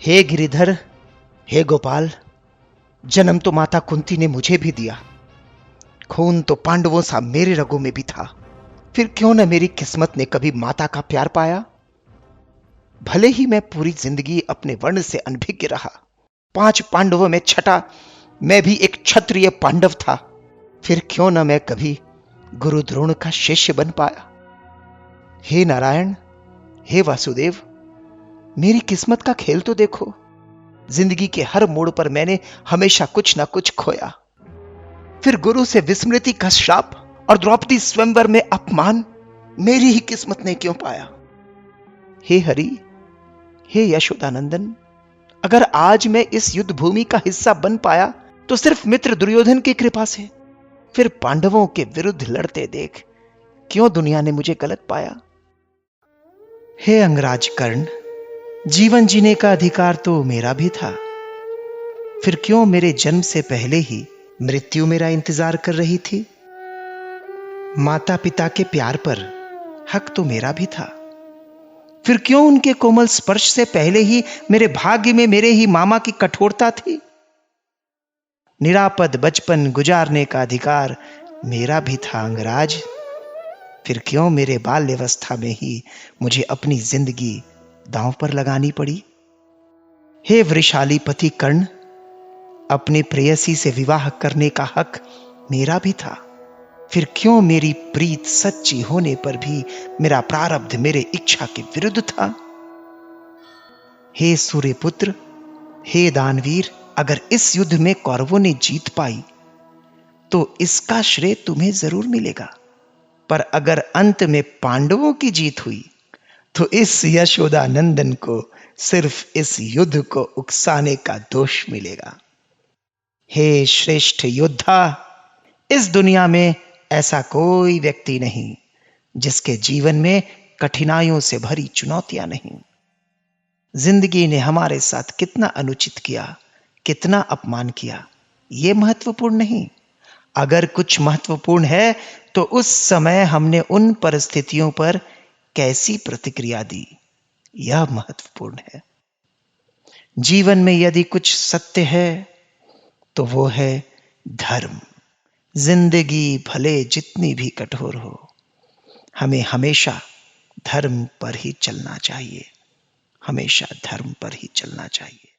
हे गिरिधर, हे गोपाल, जन्म तो माता कुंती ने मुझे भी दिया। खून तो पांडवों सा मेरे रगों में भी था। फिर क्यों न मेरी किस्मत ने कभी माता का प्यार पाया। भले ही मैं पूरी जिंदगी अपने वर्ण से अनभिज्ञ रहा, 5 पांडवों में छठा मैं भी एक क्षत्रिय पांडव था। फिर क्यों न मैं कभी गुरु द्रोण का शिष्य बन पाया। हे नारायण, हे वासुदेव, मेरी किस्मत का खेल तो देखो। जिंदगी के हर मोड़ पर मैंने हमेशा कुछ ना कुछ खोया। फिर गुरु से विस्मृति का श्राप और द्रौपदी स्वयंवर में अपमान मेरी ही किस्मत ने क्यों पाया। हे हरि, हे यशोदानंदन, अगर आज मैं इस युद्ध भूमि का हिस्सा बन पाया तो सिर्फ मित्र दुर्योधन की कृपा से। फिर पांडवों के विरुद्ध लड़ते देख क्यों दुनिया ने मुझे गलत पाया। हे अंगराज कर्ण, जीवन जीने का अधिकार तो मेरा भी था। फिर क्यों मेरे जन्म से पहले ही मृत्यु मेरा इंतजार कर रही थी। माता पिता के प्यार पर हक तो मेरा भी था। फिर क्यों उनके कोमल स्पर्श से पहले ही मेरे भाग्य में मेरे ही मामा की कठोरता थी। निरापद बचपन गुजारने का अधिकार मेरा भी था अंगराज। फिर क्यों मेरे बाल्यावस्था में ही मुझे अपनी जिंदगी दांव पर लगानी पड़ी। हे वृषाली पति कर्ण, अपनी प्रेयसी से विवाह करने का हक मेरा भी था। फिर क्यों मेरी प्रीत सच्ची होने पर भी मेरा प्रारब्ध मेरे इच्छा के विरुद्ध था। हे सूर्यपुत्र, हे दानवीर, अगर इस युद्ध में कौरवों ने जीत पाई तो इसका श्रेय तुम्हें जरूर मिलेगा। पर अगर अंत में पांडवों की जीत हुई तो इस यशोदानंदन को सिर्फ इस युद्ध को उकसाने का दोष मिलेगा। हे श्रेष्ठ योद्धा, इस दुनिया में ऐसा कोई व्यक्ति नहीं जिसके जीवन में कठिनाइयों से भरी चुनौतियां नहीं। जिंदगी ने हमारे साथ कितना अनुचित किया, कितना अपमान किया, यह महत्वपूर्ण नहीं। अगर कुछ महत्वपूर्ण है तो उस समय हमने उन परिस्थितियों पर कैसी प्रतिक्रिया दी, यह महत्वपूर्ण है। जीवन में यदि कुछ सत्य है तो वो है धर्म। जिंदगी भले जितनी भी कठोर हो, हमें हमेशा धर्म पर ही चलना चाहिए। हमेशा धर्म पर ही चलना चाहिए।